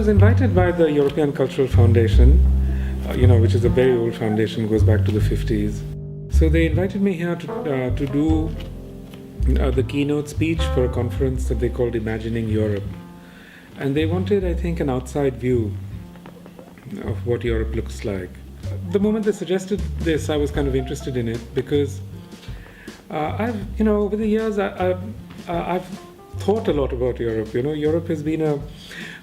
was invited by the European Cultural Foundation, which is a very old foundation, goes back to the 50s. So they invited me here to do the keynote speech for a conference that they called Imagining Europe. And they wanted, I think, an outside view of what Europe looks like. The moment they suggested this, I was kind of interested in it because over the years, I've thought a lot about Europe. Europe has been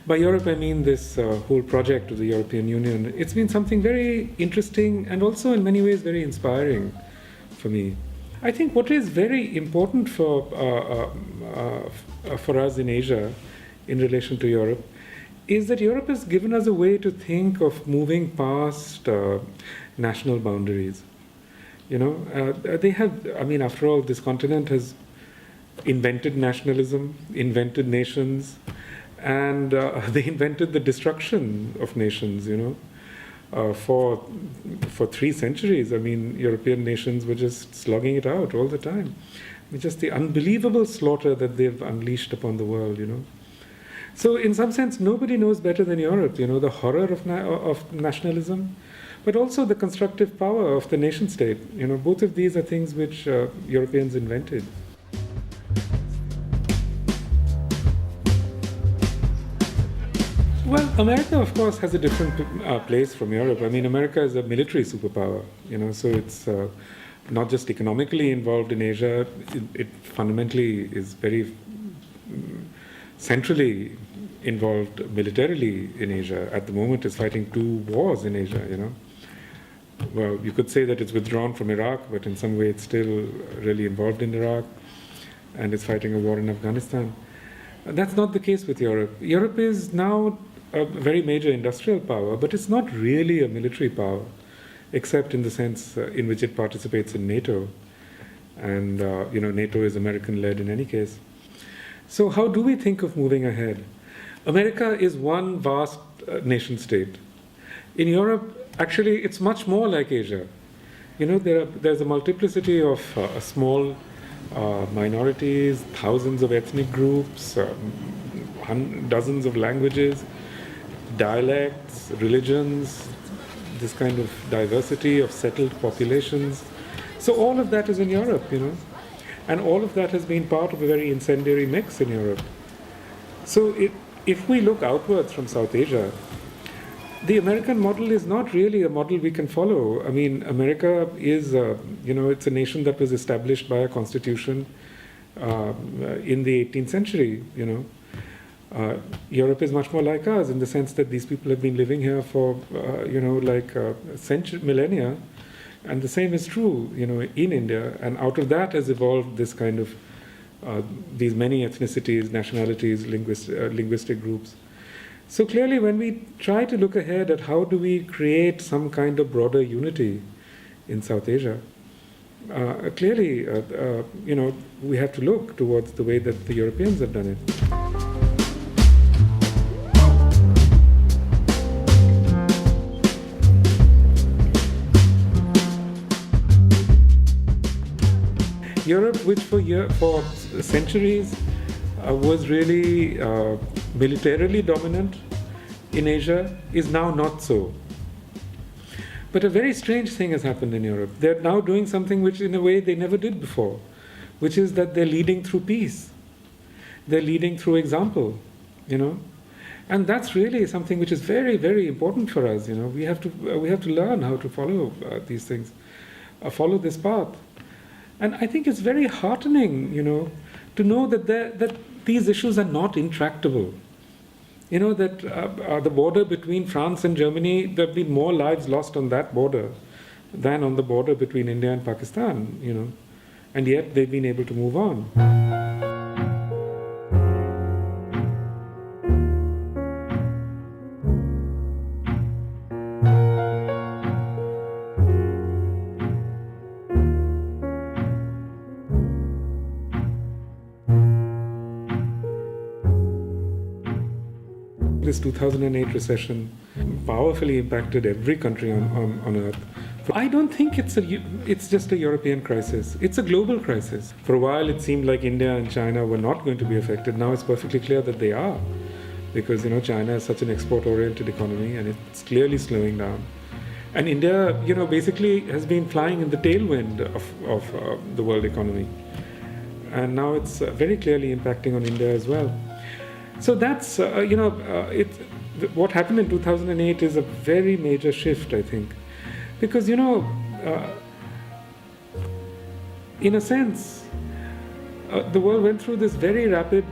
by Europe I mean this whole project of the European Union. It's been something very interesting and also in many ways very inspiring for me. I think what is very important for us in Asia in relation to Europe is that Europe has given us a way to think of moving past national boundaries. They have, after all, this continent has invented nationalism, invented nations, and they invented the destruction of nations, for 3 centuries. European nations were just slugging it out all the time. Just the unbelievable slaughter that they've unleashed upon the world, So in some sense, nobody knows better than Europe, the horror of nationalism, but also the constructive power of the nation state. Both of these are things which Europeans invented. Well, America, of course, has a different place from Europe. America is a military superpower, so it's not just economically involved in Asia, it fundamentally is very centrally involved militarily in Asia. At the moment, it's fighting 2 wars in Asia, Well, you could say that it's withdrawn from Iraq, but in some way it's still really involved in Iraq, and it's fighting a war in Afghanistan. That's not the case with Europe. Europe is now a very major industrial power, but it's not really a military power, except in the sense in which it participates in NATO. And, NATO is American-led in any case. So how do we think of moving ahead? America is one vast nation state. In Europe, actually, it's much more like Asia. There's a multiplicity of small minorities, thousands of ethnic groups, dozens of languages, dialects, religions, this kind of diversity of settled populations. So all of that is in Europe, and all of that has been part of a very incendiary mix in Europe. So if we look outwards from South Asia, the American model is not really a model we can follow. America is, it's a nation that was established by a constitution in the 18th century, Europe is much more like us in the sense that these people have been living here for, millennia. And the same is true, in India. And out of that has evolved this kind of, these many ethnicities, nationalities, linguistic groups. So clearly, when we try to look ahead at how do we create some kind of broader unity in South Asia, clearly, we have to look towards the way that the Europeans have done it. Europe, which for centuries was really militarily dominant in Asia, is now not so. But a very strange thing has happened in Europe. They're now doing something which in a way they never did before, which is that they're leading through peace. They're leading through example, And that's really something which is very, very important for us, We have to learn how to follow these things, follow this path. And I think it's very heartening, to know that these issues are not intractable. That the border between France and Germany, there have been more lives lost on that border than on the border between India and Pakistan, And yet they've been able to move on. This 2008 recession powerfully impacted every country on earth. I don't think it's just a European crisis. It's a global crisis. For a while, it seemed like India and China were not going to be affected. Now it's perfectly clear that they are. because China is such an export-oriented economy and it's clearly slowing down. And India, basically has been flying in the tailwind of the world economy. And now it's very clearly impacting on India as well. So that's, what happened in 2008 is a very major shift, I think. Because, in a sense, the world went through this very rapid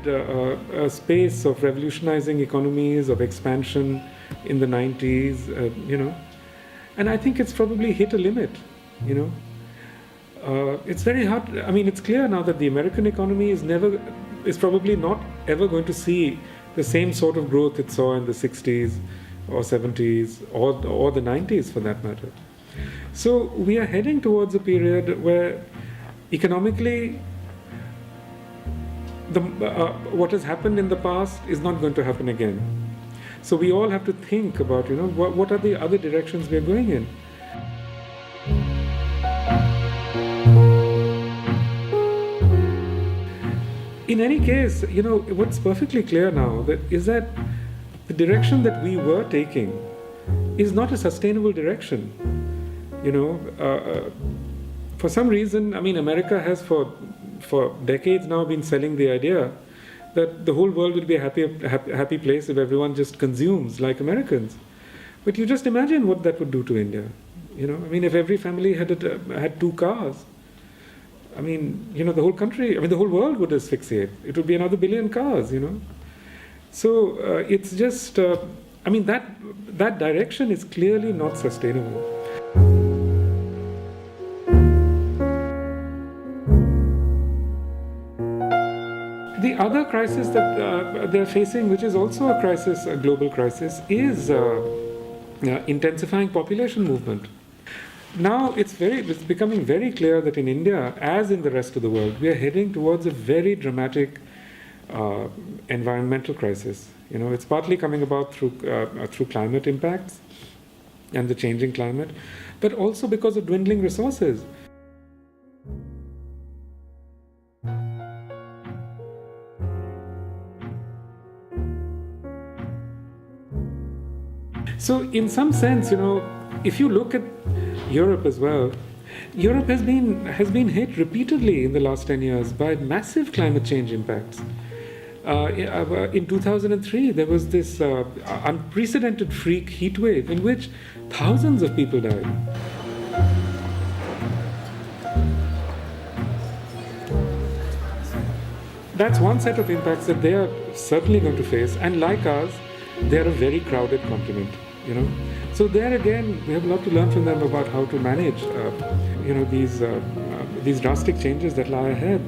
space of revolutionizing economies, of expansion in the 90s, and I think it's probably hit a limit, It's very hard. I mean, it's clear now that the American economy is probably not ever going to see the same sort of growth it saw in the 60s or 70s or the 90s for that matter. So we are heading towards a period where economically what has happened in the past is not going to happen again. So we all have to think about, what are the other directions we are going in. In any case, what's perfectly clear now is that the direction that we were taking is not a sustainable direction. For some reason, America has for decades now been selling the idea that the whole world will be a happy place if everyone just consumes like Americans. But you just imagine what that would do to India. If every family had 2 cars, the whole country, the whole world would asphyxiate. It would be another 1 billion cars, So it's just, that direction is clearly not sustainable. The other crisis that they're facing, which is also a crisis, a global crisis, is intensifying population movement. Now it's becoming very clear that in India, as in the rest of the world, we are heading towards a very dramatic environmental crisis. It's partly coming about through climate impacts and the changing climate, but also because of dwindling resources. So in some sense, if you look at Europe as well, Europe has been hit repeatedly in the last 10 years by massive climate change impacts. In 2003, there was this unprecedented freak heat wave in which thousands of people died. That's one set of impacts that they are certainly going to face, and like us, they are a very crowded continent. So there again, we have a lot to learn from them about how to manage, these drastic changes that lie ahead.